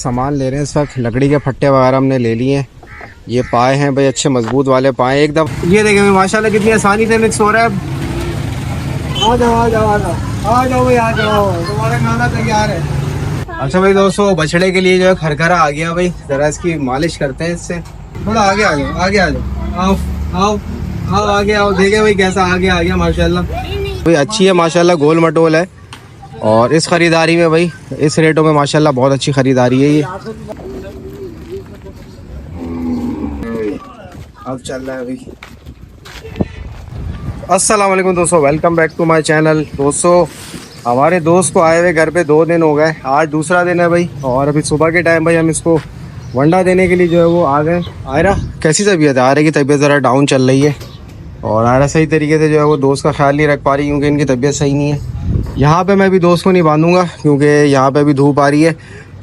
सामान ले रहे हैं इस वक्त। लकड़ी के फट्टे वगैरह हमने ले लिए हैं। ये पाए हैं भाई, अच्छे मजबूत वाले पाए एकदम। ये देखें माशाल्लाह कितनी आसानी से मिक्स हो रहा है। आ जाओ आ जाओ आ जाओ आ जाओ भाई, आ जाओ, तुम्हारा खाना तैयार है। अच्छा भाई दोस्तों, बछड़े के लिए जो है खरखरा आ गया भाई, जरा इसकी मालिश करते हैं इससे। थोड़ा आगे आ जाओ, आगे आ जाओ, आओ आओ आओ आगे आओ। देखे भाई कैसा आगे आ गया माशाल्लाह भाई, अच्छी है माशाल्लाह, गोल मटोल है। और इस खरीदारी में भाई, इस रेटों में माशाल्लाह बहुत अच्छी खरीदारी है ये। अब चल रहा है भाई। अस्सलाम वालेकुम दोस्तों, welcome back to my channel. दोस्तों हमारे दोस्त को आए हुए घर पे 2 दिन हो गए, आज दूसरा दिन है भाई। और अभी सुबह के टाइम भाई हम इसको वंडा देने के लिए जो है वो आ गए। आयरा कैसी तबीयत है? आयरा की तबीयत ज़रा डाउन चल रही है और आयरा सही तरीके से जो है वो दोस्त का ख्याल नहीं रख पा रही क्योंकि इनकी तबीयत सही नहीं है। यहाँ पे मैं भी दोस्त को नहीं बांधूंगा क्योंकि यहाँ पे भी धूप आ रही है,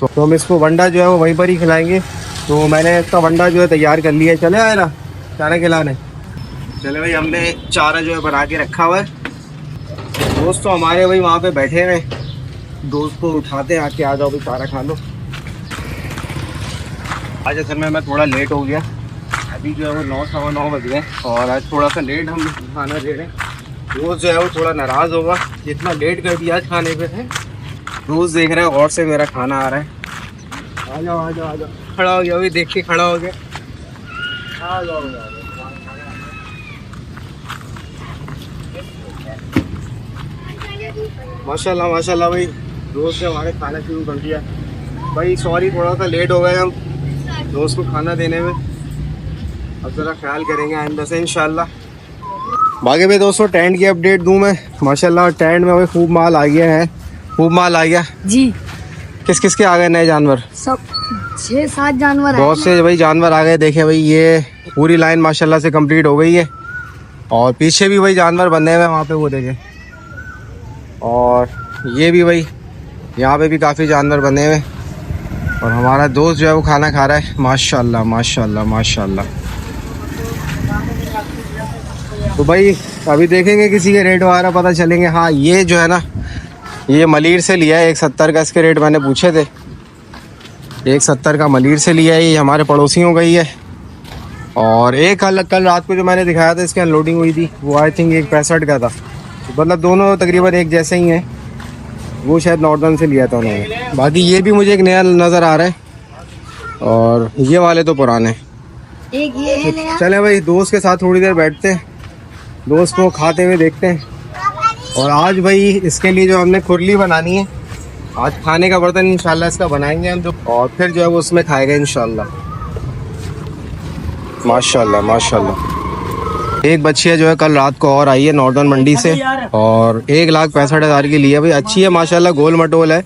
तो हम इसको वंडा जो है वो वहीं पर ही खिलाएंगे। तो मैंने इसका वंडा जो है तैयार कर लिया है। चले आयरा चारा खिलाने चले भाई। हमने चारा जो है बना के रखा हुआ है। दोस्त तो हमारे भाई वहाँ पे बैठे हुए, दोस्त को उठाते हैं, आके आ जाओ भाई चारा खा लो। आज असल में मैं थोड़ा लेट हो गया, अभी जो है वो 9 सवा 9 बज गए और आज थोड़ा सा लेट हम खाना दे रहे हैं। रोज़ जो है वो थोड़ा नाराज़ होगा जितना लेट कर दिया आज खाने पे है। रोज़ देख रहे हैं और से मेरा खाना आ रहा है। आ जाओ आ जाओ आ जाओ, खड़ा हो गया अभी, देख के खड़ा हो गया। आ जाओ माशाल्लाह माशाल्लाह भाई, रोज़ से हमारे खाना शुरू कर दिया भाई। सॉरी थोड़ा सा लेट हो गए हम दोस्त को खाना देने में, अब ज़रा ख्याल करेंगे आइंदा से इंशाल्लाह। बाकी भाई दोस्तों टेंट की अपडेट दूं मैं। माशाल्लाह टेंट में भाई खूब माल आ गया है, खूब माल आ गया जी। किस किस के आ गए नए जानवर? सब 6-7 जानवर, बहुत से भाई जानवर आ गए। देखे भाई ये पूरी लाइन माशाल्लाह से कंप्लीट हो गई है और पीछे भी भाई जानवर बंधे हुए हैं वहाँ पे, वो देखे। और ये भी भाई यहाँ पे भी काफ़ी जानवर बने हुए और हमारा दोस्त जो है वो खाना खा रहा है। माशाल्लाह माशाल्लाह माशाल्लाह। तो भाई अभी देखेंगे किसी के रेट वगैरह पता चलेंगे। हाँ ये जो है ना, ये मलीर से लिया है 170 का, इसके रेट मैंने पूछे थे। 170 का मलीर से लिया है, ये हमारे पड़ोसियों का ही है। और एक कल रात को जो मैंने दिखाया था इसकी अनलोडिंग हुई थी, वो आई थिंक 165 का था। मतलब दोनों तकरीबन एक जैसे ही हैं। वो शायद नॉर्दर्न से लिया था उन्होंने। बाकी ये भी मुझे एक नया नज़र आ रहा है और ये वाले तो पुराने। एक ये है नया। चले भाई दोस्त के साथ थोड़ी देर बैठते हैं, दोस्त को खाते हुए देखते हैं। और आज भाई इसके लिए जो हमने खुरली बनानी है, आज खाने का बर्तन इंशाल्लाह इसका बनाएंगे हम जो, और फिर जो है वो उसमें खाएगा इंशाल्लाह। माशाल्लाह माशाल्लाह। एक बच्चिया जो है कल रात को और आई है नॉर्दर्न मंडी से और 1,65,000 की लिए भाई। अच्छी है माशाल्लाह, गोल मटोल है।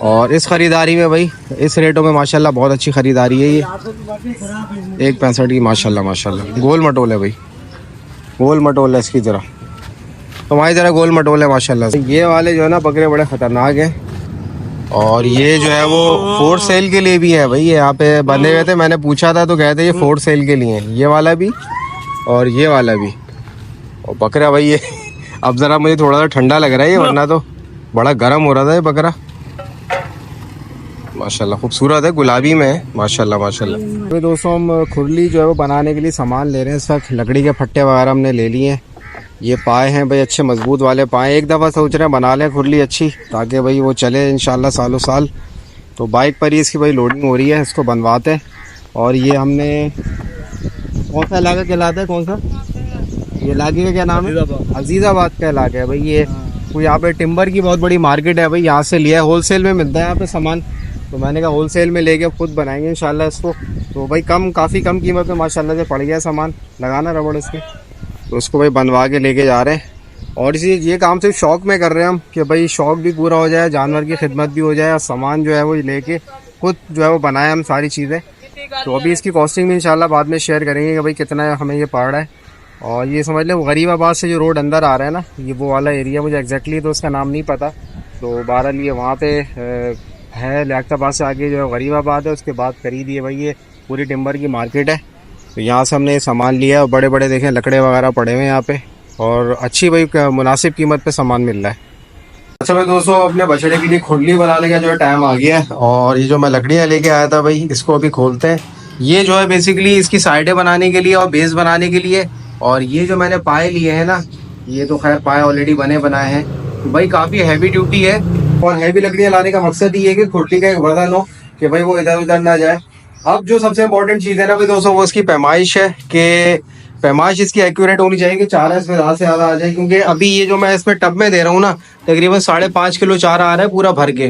और इस खरीदारी में भाई, इस रेटों में माशाल्लाह बहुत अच्छी खरीदारी है ये। 1,65 की माशाल्लाह माशाल्लाह, गोल मटोल है भाई, गोल मटोल है इसकी तरह। तो हमारी तरह गोल मटोल है माशाल्लाह। ये वाले जो है ना बकरे बड़े ख़तरनाक हैं और ये जो है वो फोर सेल के लिए भी है भाई। ये यहाँ पे बंधे हुए थे, मैंने पूछा था तो कहते ये फोर सेल के लिए हैं, ये वाला भी और ये वाला भी। और बकरा भाई ये अब ज़रा मुझे थोड़ा सा ठंडा लग रहा है ये, वरना तो बड़ा गर्म हो रहा था ये बकरा। माशाल्लाह खूबसूरत है, गुलाबी में है माशाल्लाह माशाल्लाह। तो दोस्तों हम खुरली जो है वो बनाने के लिए सामान ले रहे हैं इस वक्त। लकड़ी के फट्टे वगैरह हमने ले लिए हैं। ये पाए हैं भाई, अच्छे मजबूत वाले पाए। एक दफ़ा सोच रहे हैं बना लें खुरली अच्छी, ताकि भाई वो चले इंशाल्लाह सालों साल। तो बाइक पर ही इसकी भाई लोडिंग हो रही है, इसको बनवाते हैं। और ये हमने कौन सा इलाका कहलाता है, कौन सा ये इलाके का क्या नाम है? अजीज़ाबाद का इलाका है भाई ये। तो यहाँ पे टिम्बर की बहुत बड़ी मार्केट है भाई, यहाँ से लिया है, होल सेल में मिलता है यहाँ पे सामान। तो मैंने कहा होल सेल में लेके खुद बनाएंगे इंशाल्लाह इसको। तो भाई काफ़ी कम कीमत में माशाल्लाह से पड़ गया सामान, लगाना रबड़ इसके। तो उसको भाई बनवा के लेके जा रहे हैं। और इसी ये काम सिर्फ शौक़ में कर रहे हैं हम, कि भाई शौक़ भी पूरा हो जाए, जानवर की खिदमत भी हो जाए और सामान जो है वो लेके खुद जो है वो बनाए हम सारी चीज़ें। तो अभी इसकी कॉस्टिंग भी इंशाल्लाह बाद में शेयर करेंगे कि भाई कितना हमें ये पड़ रहा है। और ये समझ लें गरीबाबाद से जो रोड अंदर आ रहा है ना, ये वो वाला एरिया, मुझे एग्जैक्टली तो उसका नाम नहीं पता। तो बहरहाल ये वहाँ पे है, लियाकताबाद से आगे जो है गरीबाबाद है, उसके बाद करीब ये भाई ये पूरी टिम्बर की मार्केट है। तो यहाँ से हमने सामान लिया और बड़े बड़े देखें लकड़े वगैरह पड़े हुए हैं यहाँ पे, और अच्छी भाई मुनासिब कीमत पे सामान मिल रहा है। अच्छा भाई दोस्तों, अपने बछड़े के लिए खुरली बनाने का जो है टाइम आ गया है। और ये जो मैं लकड़ियाँ लेके आया था भाई, इसको अभी खोलते हैं। ये जो है बेसिकली इसकी साइडें बनाने के लिए और बेस बनाने के लिए। और ये जो मैंने पाए लिए हैं ना, ये तो खैर पाए ऑलरेडी बने बनाए हैं। तो भाई काफ़ी हैवी ड्यूटी है। और हैवी लकड़ियाँ लाने का मकसद ये है कि खुरली का एक वजन हो, कि भाई वो इधर उधर ना जाए। अब जो सबसे इम्पोर्टेंट चीज़ है ना भाई दोस्तों, वो इसकी पैमाइश है कि पैमाइश इसकी एक्यूरेट होनी चाहिए कि चारा इसमें ज़्यादा से ज़्यादा आ जाए। क्योंकि अभी ये जो मैं इसमें टब में दे रहा हूँ ना, तकरीबन 5.5 किलो चारा आ रहा है पूरा भर के।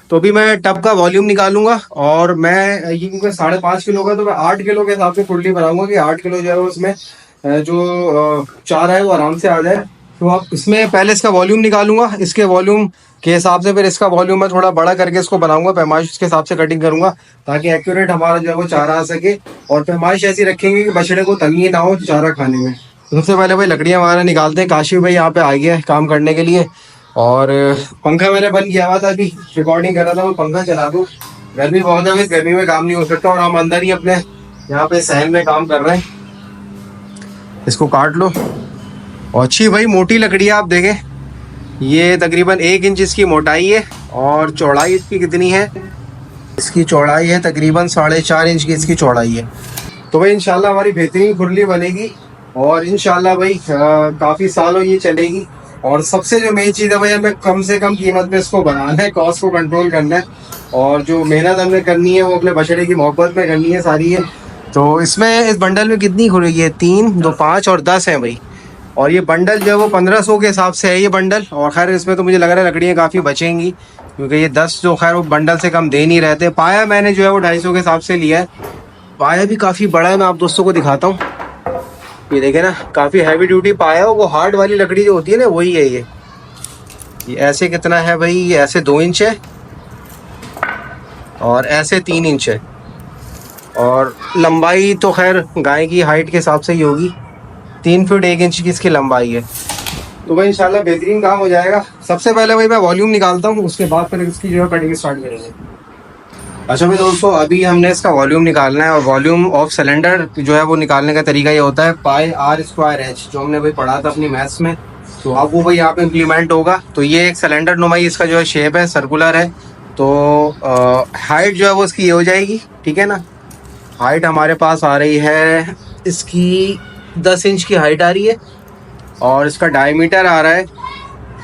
तो अभी मैं टब का वॉल्यूम निकालूंगा और मैं ये क्योंकि 5.5 किलो का, तो मैं 8 किलो के हिसाब से कुंडली बनाऊंगा कि 8 किलो जो है उसमें जो चारा है वो आराम से आ जाए। तो अब इसमें पहले इसका वॉल्यूम निकालूंगा, इसके वॉल्यूम के हिसाब से फिर इसका वॉल्यूम मैं थोड़ा बड़ा करके इसको बनाऊंगा, पैमाइश उसके हिसाब से कटिंग करूंगा ताकि एक्यूरेट हमारा जो है वो चारा आ सके। और पैमाइश ऐसी रखेंगे कि बछड़े को तंगी ना हो चारा खाने में। तो सबसे पहले भाई लकड़ियाँ वगैरह निकालते हैं। काशिफ भाई यहाँ पे आ गया है काम करने के लिए। और पंखा मैंने बंद किया हुआ था, अभी रिकॉर्डिंग कर रहा था, मैं पंखा चला दूँ। गर्मी बहुत है, गर्मी में काम नहीं हो सकता और हम अंदर ही अपने यहाँ पे सहन में काम कर रहे हैं। इसको काट लो। और अच्छी भाई मोटी लकड़ी है, आप देखें ये तकरीबन 1 इंच इसकी मोटाई है। और चौड़ाई इसकी कितनी है, इसकी चौड़ाई है तकरीबन 4.5 इंच की इसकी चौड़ाई है। तो भाई इंशाल्लाह हमारी बेहतरीन खुरली बनेगी और इंशाल्लाह भाई काफ़ी सालों ये चलेगी। और सबसे जो मेन चीज़ है भाई, हमें कम से कम कीमत में इसको बनाना है, कॉस्ट को कंट्रोल करना है। और जो मेहनत हमें करनी है वो अपने बछड़े की मोहब्बत में करनी है सारी है। तो इसमें इस बंडल में कितनी खुरेगी है, 3, 2, 5 और 10 है भाई। और ये बंडल जो है वो 1500 के हिसाब से है ये बंडल। और खैर इसमें तो मुझे लग रहा है लकड़ियाँ काफ़ी बचेंगी, क्योंकि ये 10 जो खैर वो बंडल से कम दे नहीं रहते। पाया मैंने जो है वो 250 के हिसाब से लिया है। पाया भी काफ़ी बड़ा है, मैं आप दोस्तों को दिखाता हूँ। ये देखे ना, काफ़ी हैवी ड्यूटी पाया हो। वो हार्ड वाली लकड़ी जो होती है ना, वही है ये ऐसे कितना है भाई, ये ऐसे 2 इंच है और ऐसे 3 इंच है। और लंबाई तो खैर गाय की हाइट के हिसाब से ही होगी, 3 फीट 1 इंच की इसकी लंबाई है। तो भाई इंशाल्लाह बेहतरीन काम हो जाएगा। सबसे पहले भाई मैं वॉल्यूम निकालता हूँ, उसके बाद फिर इसकी जो है कटिंग स्टार्ट करेंगे। अच्छा भाई दोस्तों, अभी हमने इसका वॉल्यूम निकालना है। और वॉल्यूम ऑफ सिलेंडर जो है वो निकालने का तरीका ये होता है पाई r²h, जो हमने भाई पढ़ा था अपनी मैथ्स में। तो अब वो भाई यहाँ पे इम्प्लीमेंट होगा। तो ये एक सिलेंडर नुमाई इसका जो है शेप है, सर्कुलर है। तो हाइट जो है वो इसकी ये हो जाएगी, ठीक है ना। हाइट हमारे पास आ रही है इसकी 10 इंच की हाइट आ रही है। और इसका डायमीटर आ रहा है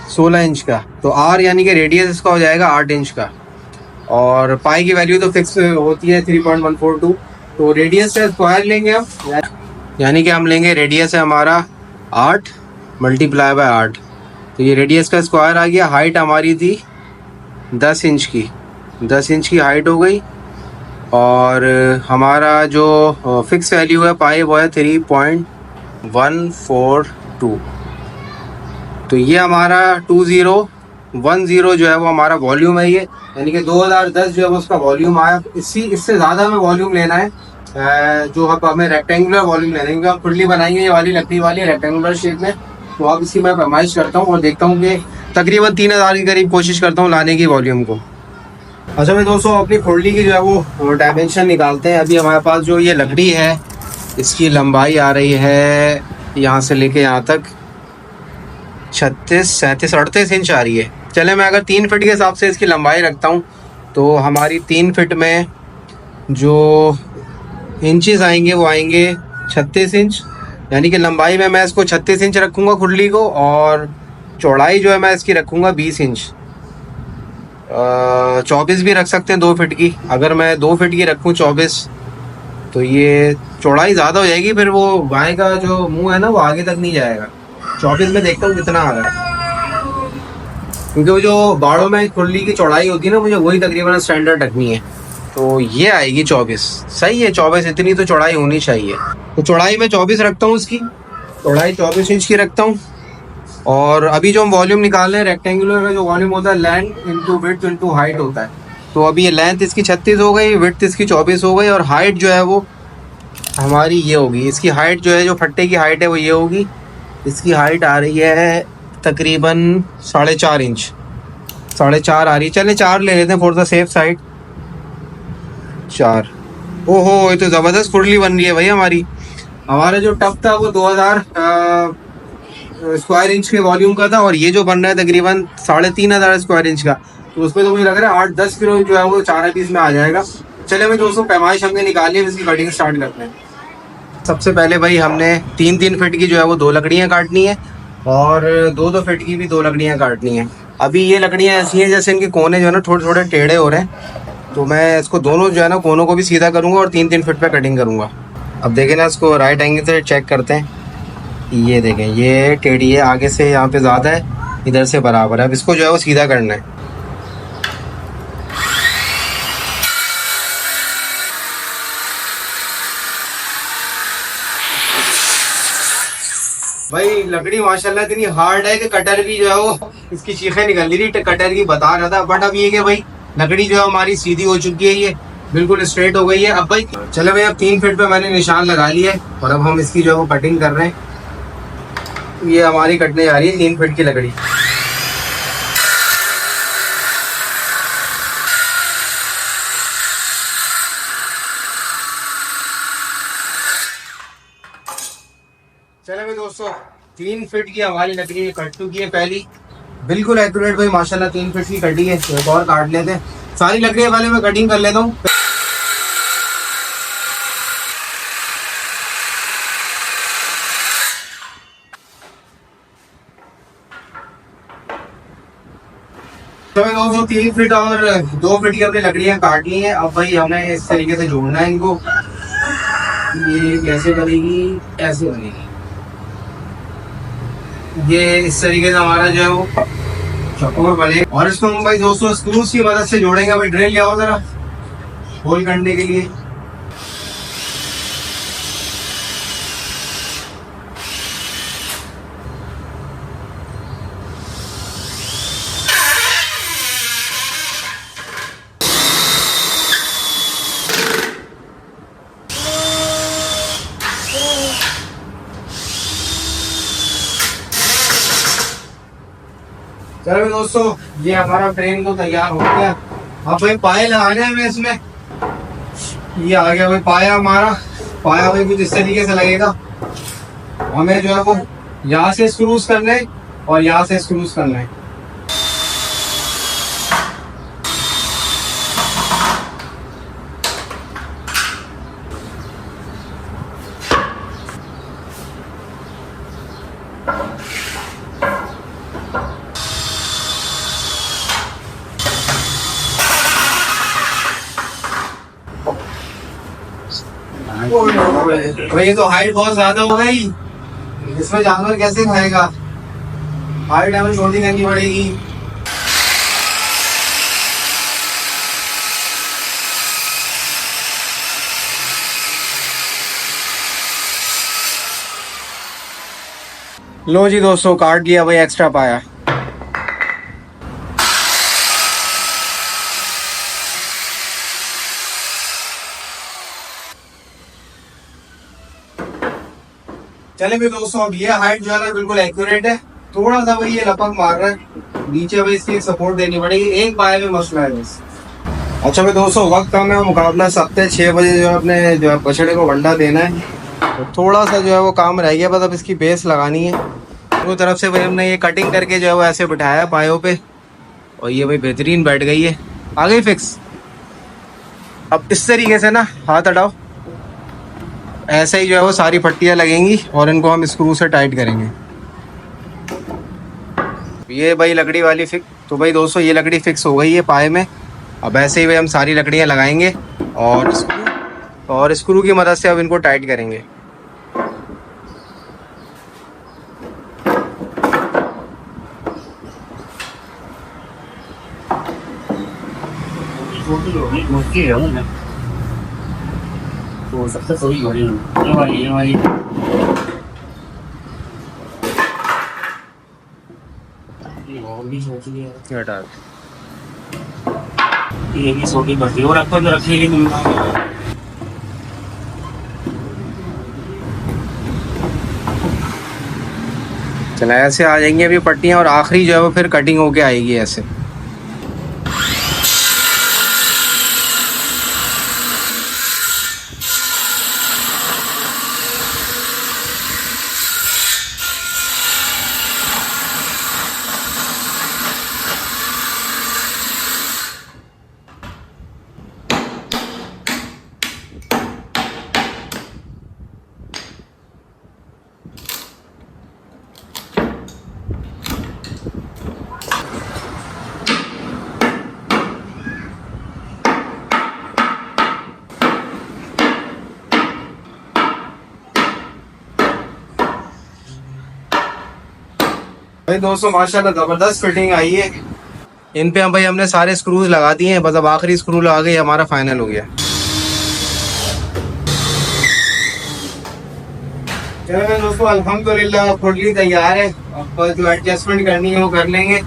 16 इंच का। तो r यानी कि रेडियस इसका हो जाएगा 8 इंच का। और पाई की वैल्यू तो फिक्स होती है 3.142। तो रेडियस का स्क्वायर लेंगे हम, यानी कि हम लेंगे रेडियस है हमारा 8 मल्टीप्लाई बाय 8। तो ये रेडियस का स्क्वायर आ गया। हाइट हमारी थी 10 इंच की, 10 इंच की हाइट हो गई। और हमारा जो फिक्स वैल्यू है पाई वो है 3.142। तो ये हमारा 2010 जो है वो हमारा वॉल्यूम है ये, यानी कि 2010 जो है वो उसका वॉल्यूम आया। इससे ज़्यादा हमें वॉल्यूम लेना है, जो हमें रेक्टेंगुलर वॉल्यूम लेना है, क्योंकि हम खुरली बनाएंगे ये वाली लकड़ी वाली रेक्टेंगुलर शेप में। तो अब इसकी मैं पैमाइश करता हूँ और देखता हूँ कि तकरीबन 3000 के करीब कोशिश करता हूँ लाने की वॉल्यूम को। अच्छा भाई दोस्तों, अपनी खुरली की जो है वो डायमेंशन निकालते हैं। अभी हमारे पास जो ये लकड़ी है इसकी लंबाई आ रही है यहाँ से लेके यहाँ तक 36, 37, 38 इंच आ रही है। चले मैं अगर 3 फीट के हिसाब से इसकी लंबाई रखता हूँ, तो हमारी 3 फीट में जो इंचेस आएंगे वो आएंगे 36 इंच। यानी कि लंबाई में मैं इसको 36 इंच रखूँगा खुरली को, और चौड़ाई जो है मैं इसकी रखूँगा 20 इंच। 24 भी रख सकते हैं 2 फीट की। अगर मैं 2 फीट की रखूँ 24, तो ये चौड़ाई ज़्यादा हो जाएगी, फिर वो गाय का जो मुंह है ना वो आगे तक नहीं जाएगा। 24 में देखता हूँ कितना आ रहा है, क्योंकि वो जो बाड़ों में खुरली की चौड़ाई होती है ना, मुझे वही तकरीबन स्टैंडर्ड रखनी है। तो ये आएगी 24। सही है 24, इतनी तो चौड़ाई होनी चाहिए। तो चौड़ाई मैं 24 रखता हूँ, इसकी चौड़ाई 24 इंच की रखता हूँ। और अभी जो हम वॉल्यूम निकाल रहे हैं, रेक्टेंगुलर का जो वॉल्यूम होता है length into width into height होता है। तो अभी ये लेंथ इसकी 36 हो गई, विड्थ इसकी 24 हो गई, और हाइट जो है वो हमारी ये होगी। इसकी हाइट जो है, जो फट्टे की हाइट है वो ये होगी। इसकी हाइट आ रही है तकरीबन 4.5 इंच, 4.5 आ रही है। चले 4 ले लेते हैं फॉर द सेफ साइड, 4। ओहो, ये तो ज़बरदस्त खुरली बन रही है भाई हमारी। हमारा जो टब था वो स्क्वायर इंच के वॉल्यूम का था, और ये जो बन रहा है तकरीबन 3,500 स्क्वायर इंच का, तो उसमें तो मुझे लग रहा है 8-10 किलो जो है वो 4 पीस में आ जाएगा। चले भाई दोस्तों, पैमाइश हमने निकाली है, इसकी कटिंग स्टार्ट करते हैं। सबसे पहले भाई हमने 3-3 फीट की जो है वो 2 लकड़ियाँ काटनी है, और 2-2 फीट की भी 2 लकड़ियाँ काटनी है। अभी ये लकड़ियाँ ऐसी हैं जैसे इनके कोने जो है ना थोड़े थोड़े टेढ़े हो रहे हैं, तो मैं इसको दोनों जो है ना कोनों को भी सीधा करूँगा और 3-3 फीट पे कटिंग करूँगा। अब देखें ना, इसको राइट एंगल से चेक करते हैं। ये देखें, ये टेढ़ी है, आगे से यहाँ पे ज़्यादा है, इधर से बराबर है। अब इसको जो है वो सीधा करना है। भाई लकड़ी माशाल्लाह इतनी हार्ड है कि कटर की जो है वो इसकी चीखें निकल रही थी, कटर की बता रहा था। बट अब ये कि भाई लकड़ी जो है हमारी सीधी हो चुकी है, ये बिल्कुल स्ट्रेट हो गई है। अब भाई चलो भाई, अब 3 फीट पे मैंने निशान लगा लिया है, और अब हम इसकी जो है वो कटिंग कर रहे हैं। ये हमारी कटने जा रही है 3 फीट की लकड़ी। चलो भाई दोस्तों, 3 फीट की हमारी लकड़ी कट चुकी है पहली, बिल्कुल एक्यूरेट भाई माशाल्लाह 3 फीट की कटी है। एक और काट लेते हैं, सारी लकड़ियां पहले मैं कटिंग कर लेता हूँ। तो भाई दोस्तों 3 फीट और 2 फीट की अपनी लकड़ियां काट ली हैं। अब भाई हमें इस तरीके से जोड़ना है इनको। ये कैसे बनेगी, ऐसे बनेगी। ये इस तरीके से हमारा जो है वो चकोर बने, और इसको हम भाई दोस्तों स्क्रूज की मदद से जोड़ेंगे। भाई ड्रिल ले आओ जरा होल करने के लिए। चलो दोस्तों, ये हमारा फ्रेम तो तैयार हो गया। अब भाई पाए लगाने हैं इसमें। ये आ गया भाई पाया हमारा। पाया भाई कुछ इस तरीके से लगेगा। हमें जो है वो यहाँ से स्क्रूज करना है और यहाँ से स्क्रूज करना है। भाई ये तो हाइट बहुत ज्यादा हो गई, इसमें जानवर कैसे खाएगा? हाइट हमें छोटी करनी पड़ेगी। लो जी दोस्तों, काट लिया भाई एक्स्ट्रा पाया। चले भी दोस्तों, अब ये हाइट जो है ना बिल्कुल एक्यूरेट है। थोड़ा सा भाई ये लपक मार रहा है नीचे, भाई इसकी सपोर्ट देनी पड़ेगी। एक पाए में मसला है बस। अच्छा भाई दोस्तों, वक्त हमें मुकाबला 6 बजे जो है अपने जो है बछड़े को वंडा देना है। तो थोड़ा सा जो है वो काम रह गया, बस अब इसकी बेस लगानी है। दोनों तरफ से भाई हमने ये कटिंग करके जो है वो ऐसे बिठाया पायों पे, और ये भाई बेहतरीन बैठ गई है, आ गई फिक्स। अब इस तरीके से ना हाथ हटाओ, ऐसे ही जो है वो सारी पट्टियाँ लगेंगी और इनको हम स्क्रू से टाइट करेंगे। ये भाई लकड़ी वाली फिक्स। तो भाई दोस्तों ये लकड़ी फिक्स हो गई है पाए में। अब ऐसे ही भाई हम सारी लकड़ियाँ लगाएंगे और स्क्रू की मदद से अब इनको टाइट करेंगे। तो सबसे सही हो रही ये वाली हटा ये भी छोटी बढ़ती और आपको तो रखेगी चला, ऐसे आ जाएंगी अभी पट्टियाँ, और आखिरी जो है वो फिर कटिंग होके आएगी ऐसे। भाई दोस्तों माशाल्लाह जबरदस्त फिटिंग आई है। इन पे हम भाई हमने सारे स्क्रूज लगा दिए हैं, बस अब आखिरी स्क्रू लगा के हमारा फाइनल हो गया। चलो दोस्तों अल्हम्दुलिल्लाह खुरली तैयार है। अब जो एडजस्टमेंट करनी है वो कर लेंगे।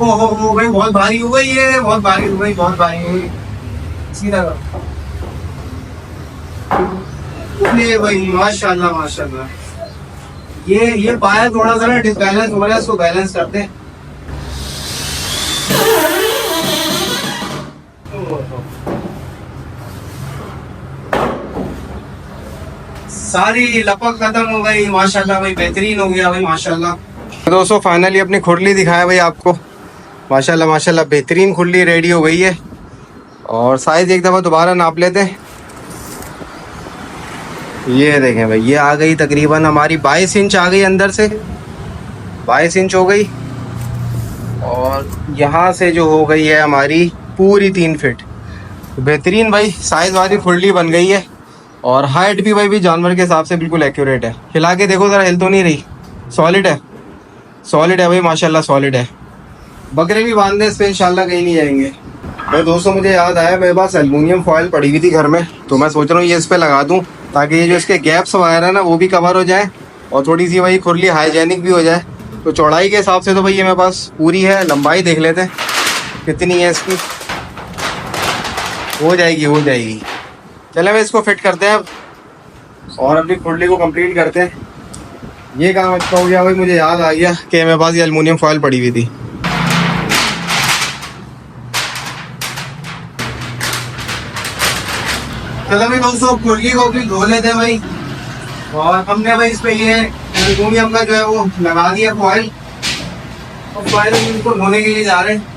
ओहो भाई बहुत भारी हो गई है, बहुत भारी हो गई, बहुत भारी हो गई। सीधा ये भाई माशाल्लाह माशाल्लाह। ये पाया थोड़ा सा ना डिसबैलेंस हो रहा है, इसको बैलेंस करते हैं। सारी लपक खत्म हो गई माशाल्लाह भाई, बेहतरीन हो गया भाई माशाल्लाह। दोस्तों फाइनली अपनी खुरली दिखाया भाई आपको, माशाल्लाह माशाल्लाह बेहतरीन खुरली रेडी हो गई है। और साइज एक दफ़ा दोबारा नाप लेते हैं। ये देखें भाई, ये आ गई तकरीबन हमारी 22 इंच आ गई, अंदर से 22 इंच हो गई। और यहाँ से जो हो गई है हमारी पूरी 3 फीट। बेहतरीन भाई साइज वाली खुरली बन गई है। और हाइट भी भाई भी जानवर के हिसाब से बिल्कुल एक्यूरेट है। हिला के देखो ज़रा, हिल तो नहीं रही, सॉलिड है, सॉलिड है भाई माशाल्लाह, सॉलिड है। बकरे भी बांधने इस पर इंशाल्लाह कहीं नहीं जाएंगे। भाई दोस्तों मुझे याद आया, मेरे पास एल्युमिनियम फॉयल पड़ी हुई थी घर में, तो मैं सोच रहा हूँ ये इस पर लगा दूँ ताकि ये जो इसके गैप्स वगैरह ना वो भी कवर हो जाए और थोड़ी सी भाई खुरली हाइजेनिक भी हो जाए। तो चौड़ाई के हिसाब से तो भाई ये मेरे पास पूरी है, लंबाई देख लेते हैं कितनी है इसकी। हो जाएगी हो जाएगी। चले भाई इसको फिट करते हैं अब और अपनी खुरली को कंप्लीट करते हैं। ये काम अच्छा हो गया भाई, मुझे याद आ गया कि मेरे पास ये एल्युमिनियम फॉयल पड़ी हुई थी। चलो भाई दोस्तों खुरली को भी धो लेते हैं भाई। और हमने भाई इस पे ये एल्युमिनियम का जो है वो लगा दिया फॉयल। और फॉयल हम इनको धोने के लिए जा रहे हैं।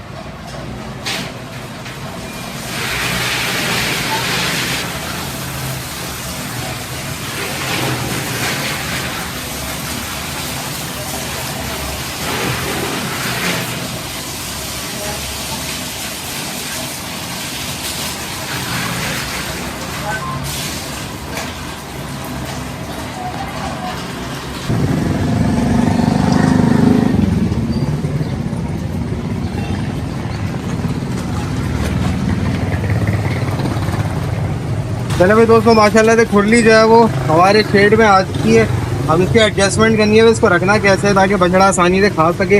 चलो भाई दोस्तों माशाल्लाह से खुरली जो है वो हमारे शेड में आ चुकी है। अब इसकी एडजस्टमेंट करनी है, इसको रखना कैसे है ताकि बछड़ा आसानी से खा सके।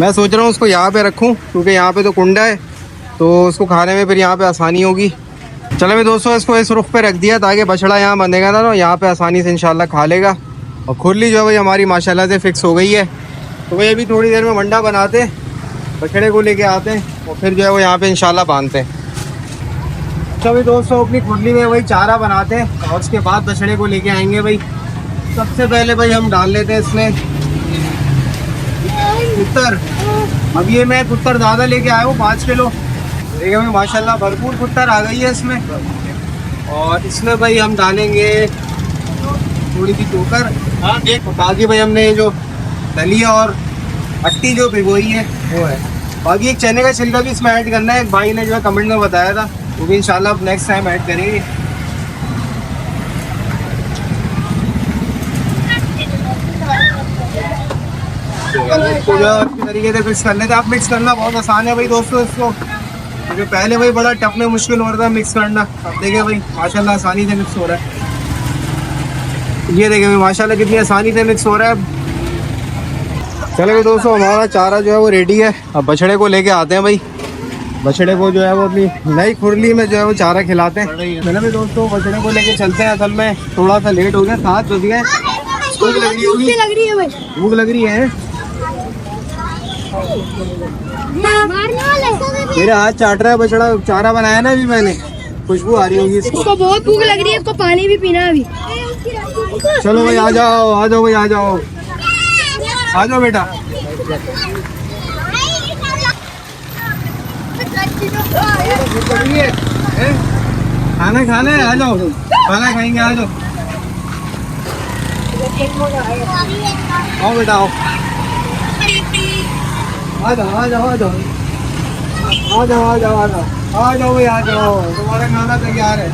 मैं सोच रहा हूँ उसको यहाँ पे रखूँ क्योंकि यहाँ पे तो कुंडा है, तो उसको खाने में फिर यहाँ पे आसानी होगी। चलो भाई दोस्तों इसको इस रुख पे रख दिया ताकि बछड़ा यहाँ बंधेगा ना, तो यहाँ पे आसानी से इंशाल्लाह खा लेगा। और खुरली जो है भाई हमारी माशाल्लाह से फिक्स हो गई है। तो भाई अभी थोड़ी देर में मंडा बनाते, बछड़े को लेके आते हैं और फिर जो है वो यहाँ पे इंशाल्लाह बांधते हैं। अच्छा भाई दोस्तों अपनी खुरली में वही चारा बनाते हैं और उसके बाद बछड़े को लेके आएंगे भाई। सबसे पहले भाई हम डाल लेते हैं इसमें कुत्तर। अब ये मैं कुत्तर ज़्यादा लेके आया हूँ 5 किलो। देखिए भाई माशाल्लाह भरपूर कुत्तर आ गई है इसमें। और इसमें भाई हम डालेंगे थोड़ी सी चोकर। बाकी भाई हमने जो दलिया और अट्टी जो भिगोई है वो है। बाकी एक चने का छिलका भी इसमें ऐड करना है, एक भाई ने जो है कमेंट में बताया था, वो भी इंशाल्लाह अब नेक्स्ट टाइम ऐड करेंगे। इसको जो अच्छी तरीके से मिक्स कर लेते हैं। आप मिक्स करना बहुत आसान है भाई दोस्तों इसको, क्योंकि पहले भाई बड़ा टफ में मुश्किल हो रहा था मिक्स करना। अब देखिए भाई माशाल्लाह आसानी से मिक्स हो रहा है। ये देखिए भाई माशाल्लाह कितनी आसानी से मिक्स हो रहा है। चलो भाई दोस्तों हमारा चारा जो है वो रेडी है। अब बछड़े को लेके आते हैं भाई। बछड़े को जो है वो अपनी नई खुरली में जो है वो चारा खिलाते हैं। चलो भाई दोस्तों बछड़े को लेके चलते हैं। असल में थोड़ा सा लेट हो गया, 7 बज गए। भूख लग रही होगी, भूख लग रही है। मेरे हाथ चाट रहा है बछड़ा, चारा बनाया ना अभी मैंने, खुशबू आ रही होगी इसको। बहुत भूख लग रही है, इसको पानी भी पीना है अभी। चलो भाई आ जाओ आ जाओ भाई आ जाओ, आ जाओ बेटा। खाना खाना है, आ जाओ खाना खाएंगे, आ जाओ आओ बेटा आओ, आ जाओ आ जाओ आ जाओ आ जाओ आ जाओ आ जाओ आ जाओ भाई आ जाओ, तुम्हारा खाना तैयार है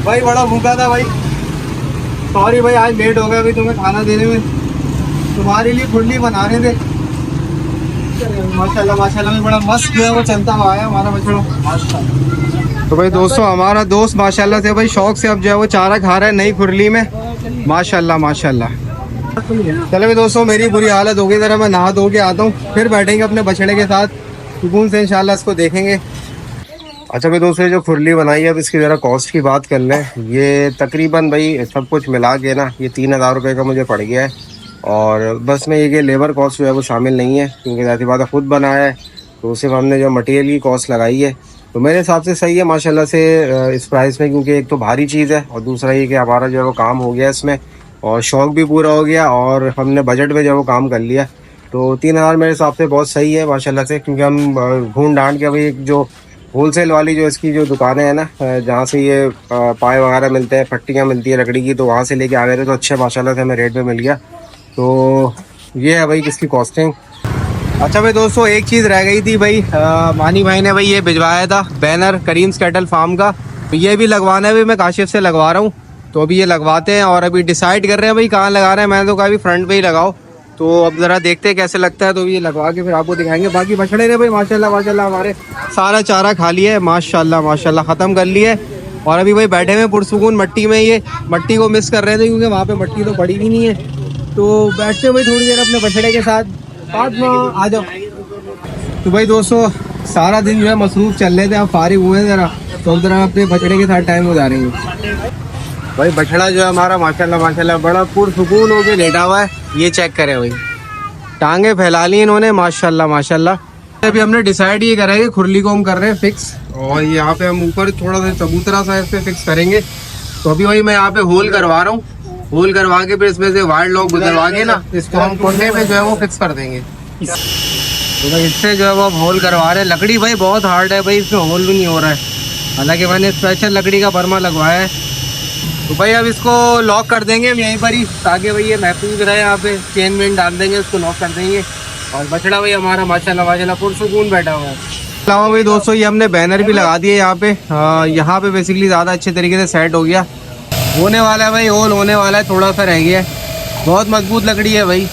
भाई। बड़ा भूखा था भाई, सॉरी भाई आज लेट हो गया भाई तुम्हें खाना देने में। तुम्हारे लिए खुरली बना रहे थे। माशाल्लाह माशाल्लाह में बड़ा मस्त जो है वो चलता हुआ है हमारा बछड़ा माशाल्लाह। तो भाई दोस्तों हमारा दोस्त माशाल्लाह से भाई शौक से अब जो है वो चारा खा रहा है नई खुरली में माशाल्लाह माशाल्लाह। चलो भाई दोस्तों मेरी बुरी हालत हो गई, जरा मैं नहा धो के आता हूँ, फिर बैठेंगे अपने बछड़े के साथ सुकून से इंशाल्लाह इसको देखेंगे। अच्छा भाई दोस्तों जो खुरली बनाई है अब इसकी ज़रा कॉस्ट की बात कर लें। ये तकरीबन भाई सब कुछ मिला के ना ये 3000 रुपये का मुझे पड़ गया है, और बस में ये कि लेबर कॉस्ट जो है वो शामिल नहीं है क्योंकि ज़ाती बात है खुद बनाया है, तो सिर्फ हमने जो मटेरियल की कॉस्ट लगाई है तो मेरे हिसाब से सही है माशाल्लाह से इस प्राइस में, क्योंकि एक तो भारी चीज़ है और दूसरा ये कि हमारा जो है वो काम हो गया इसमें और शौक़ भी पूरा हो गया और हमने बजट में जो है वो काम कर लिया। तो 3000 मेरे हिसाब से बहुत सही है माशाल्लाह से, क्योंकि हम ढूंढ ढांड के भाई जो होलसेल वाली जो इसकी जो दुकानें हैं ना जहाँ से ये पाए वगैरह मिलते हैं, पट्टियाँ मिलती है लकड़ी की, तो वहाँ से लेके आ गए थे तो अच्छे माशाल्लाह से हमें रेट में मिल गया। तो ये है भाई किसकी कॉस्टिंग। अच्छा भाई दोस्तों एक चीज़ रह गई थी भाई, मानी भाई ने भाई ये भिजवाया था बैनर करीम्स कैटल फार्म का, तो ये भी लगवाना है भाई, मैं काशिफ से लगवा रहा हूँ, तो अभी ये लगवाते हैं और अभी डिसाइड कर रहे हैं भाई कहाँ लगा रहे हैं। मैंने तो कहा भी फ्रंट पे ही लगाओ, तो अब ज़रा देखते हैं कैसे लगता है, तो ये लगवा के फिर आपको दिखाएंगे। बाकी बछड़े ने भाई माशाल्लाह माशाल्लाह हमारे सारा चारा खा लिया है माशाल्लाह माशाल्लाह, ख़त्म कर लिया है, और अभी भाई बैठे हुए पुरसुकून मट्टी में, ये मट्टी को मिस कर रहे थे क्योंकि वहाँ पे मट्टी तो पड़ी भी नहीं है, तो बैठते हुए थोड़ी देर अपने बछड़े के साथ आ जाओ। तो भाई दोस्तों सारा दिन जो है मसरूफ चल रहे थे, अब फारिग हुए हैं ज़रा, तो अब ज़रा अपने बछड़े के साथ टाइम गुजारेंगे। भाई बछड़ा जो है हमारा माशाल्लाह माशाल्लाह बड़ा पुरसुकून होके लेटा हुआ है, ये चेक करें भाई, टांगे फैला ली इन्होंने माशाल्लाह माशाल्लाह। अभी हमने डिसाइड ये करा है कि खुरली को हम कर रहे हैं फिक्स, और यहाँ पे हम ऊपर थोड़ा सा चबूतरा सा इस पे फिक्स करेंगे। तो अभी भाई मैं यहाँ पे होल करवा रहा हूँ, होल करवा के फिर इसमें से वायर लॉक गुजरवा के ना इसको हम कोने पे जो है वो फिक्स कर देंगे। तो भाई इससे जो है वो होल करवा रहे हैं। लकड़ी भाई बहुत हार्ड है भाई, इसमें होल भी नहीं हो रहा है, हालांकि मैंने स्पेशल लकड़ी का बर्मा लगवाया है। तो भाई अब इसको लॉक कर देंगे हम यहीं पर ही, ताकि भाई ये महफूज रहे। यहाँ पे चेन वेन डाल देंगे, उसको लॉक कर देंगे, और बछड़ा भाई हमारा माशाल्लाह माशाल्लाह पुरसुकून बैठा हुआ है। अलावा भाई दोस्तों ये हमने बैनर भी लगा दिए यहाँ पे, यहाँ पे बेसिकली ज़्यादा अच्छे तरीके से सेट हो गया, होने वाला है भाई, होल होने वाला है, थोड़ा सा रह गया है, बहुत मजबूत लकड़ी है भाई।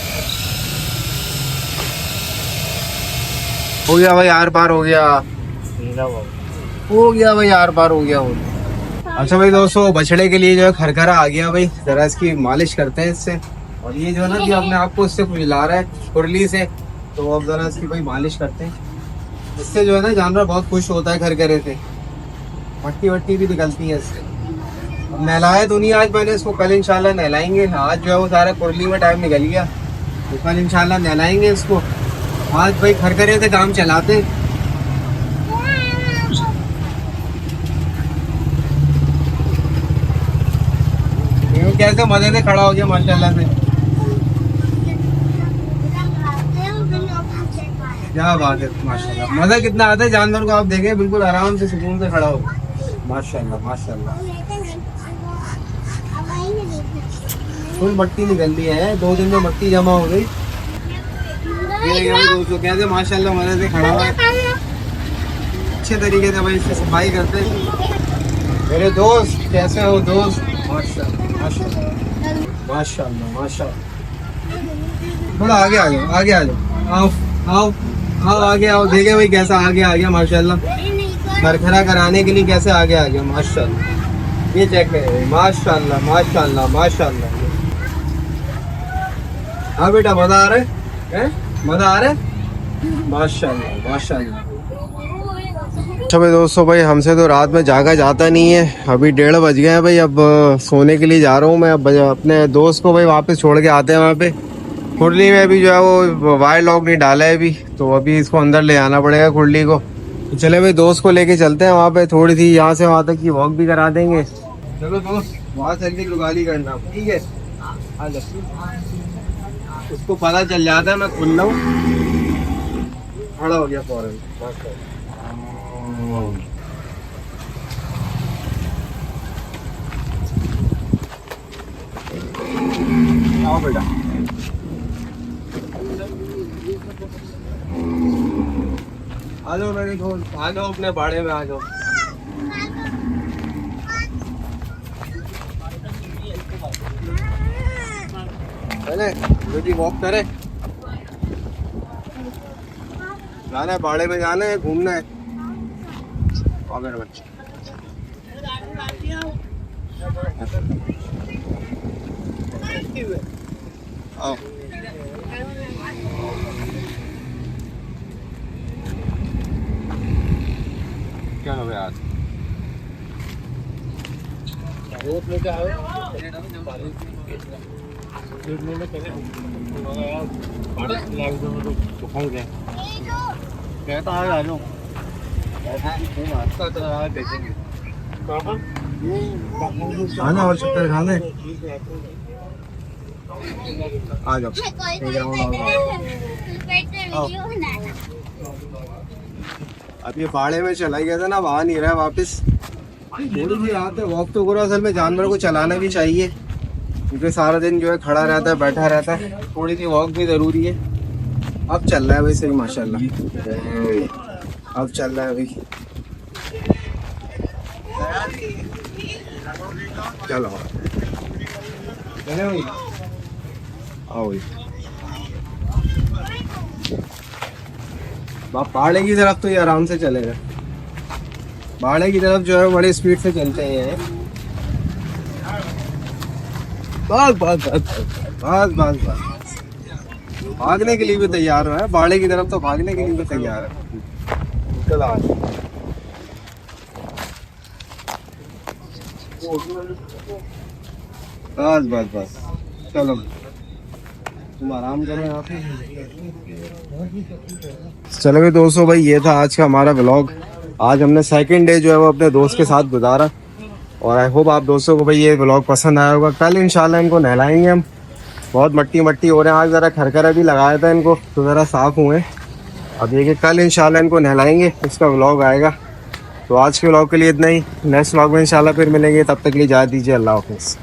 हो गया भाई आर पार हो गया, हो गया भाई आर पार हो गया हो। अच्छा भाई दोस्तों बछड़े के लिए जो है खरखरा आ गया भाई, जरा इसकी मालिश करते हैं इससे, और ये जो है ना कि अपने आप को इससे खुजला रहा है खुरली से, तो अब जरा इसकी भाई मालिश करते हैं, इससे जो है ना जानवर बहुत खुश होता है खरखरे से, मट्टी वट्टी भी निकलती है इससे। अब नहलाया तो नहीं आज मैंने इसको, कल इंशाल्लाह नहलाएंगे। आज जो है वो सारा खुरली में टाइम निकल गया, तो कल इंशाल्लाह नहलाएंगे इसको। आज भाई खरखरे से काम चलाते हैं। कैसे मजे से खड़ा हो गया माशाल्लाह से, क्या बात है माशाल्लाह, मजा कितना आता है जानवर को, आप देखें बिल्कुल आराम से सुकून से खड़ा हो माशाल्लाह माशाल्लाह। फुल मट्टी निकल रही है, 2 दिन में मट्टी जमा हो गई। दोस्तों कैसे माशाल्लाह मजे से खड़ा हुआ है, अच्छे तरीके से भाई इसकी सफाई करते हैं। मेरे दोस्त कैसे हो दोस्त, माशाल्लाह माशाल्लाह माशाल्लाह माशाल्लाह। थोड़ा आगे आ जाओ, आगे आ जाओ, आओ आओ आओ आगे आओ, देखे भाई कैसा आगे आ गया माशाल्लाह, खरखरा कराने के लिए कैसे आगे आ गया माशाल्लाह। ये चेक करें माशाल्लाह माशाल्लाह माशाल्लाह। हाँ बेटा मजा आ रहा है, मजा आ रहा है माशाल्लाह माशाल्लाह। अच्छा भाई दोस्तों भाई हमसे तो रात में जागा जाता नहीं है, अभी 1:30 बज गए हैं भाई, अब सोने के लिए जा रहा हूँ मैं। अब अपने दोस्त को भाई वापस छोड़ के आते हैं वहाँ पे। खुरली में अभी जो है वो वायर लॉक नहीं डाला है अभी, तो अभी इसको अंदर ले आना पड़ेगा खुरली को। तो चले भाई दोस्त को लेके चलते हैं वहाँ पे, थोड़ी सी यहाँ से वहाँ तक की वॉक भी करा देंगे। चलो दोस्त वहाँ चल के लुगाली करना, ठीक है? उसको पता चल जाता है मैं खुल रहा हूँ, खड़ा हो गया फौरन। आओ बेटा, आ जाओ मेरे दोस्त, आ जाओ अपने बाड़े में आ जाओ। पहले बेटी वॉक करे, जाना है बाड़े में, जाना है घूमना है। आ गए बच्चे, आओ। क्या हो गया आज? कहता है आ जाओ, खाना और चक्कर खाने आ जाओ। अब ये बाड़े में चला गया था ना, वहाँ नहीं रहा वापस। थोड़ी सी आते वॉक तो करो, असल में जानवर को चलाना भी चाहिए क्योंकि सारा दिन जो है खड़ा रहता है, बैठा रहता है, थोड़ी सी वॉक भी जरूरी है। अब चल रहा है वैसे ही माशाल्लाह, अब चल रहा है अभी। चलो चले भाई, आओ भाई। बाड़े की तरफ तो ये आराम से चलेगा, बाड़े की तरफ जो है बड़े स्पीड से चलते हैं। बस बस बस बस बस बस, भागने के लिए भी तैयार है, बाड़े की तरफ तो भागने के लिए भी तैयार है। चलो बस बस बस, चलो तुम आराम करो यहाँ पे। चलो भाई दोस्तों, भाई ये था आज का हमारा व्लॉग। आज हमने सेकंड डे जो है वो अपने दोस्त के साथ गुजारा और आई होप आप दोस्तों को भाई ये व्लॉग पसंद आया होगा। कल इंशाल्लाह इनको नहलाएंगे हम, बहुत मट्टी मट्टी हो रहे हैं। आज ज़रा खरखरा भी लगाया था इनको तो ज़रा साफ़ हुए। अब ये कि कल इंशाल्लाह इनको नहलाएंगे, इसका व्लॉग आएगा। तो आज के व्लॉग के लिए इतना ही, नेक्स्ट व्लॉग में इंशाल्लाह फिर मिलेंगे, तब तक के लिए इजाज़त दीजिए, अल्लाह हाफ़िज़।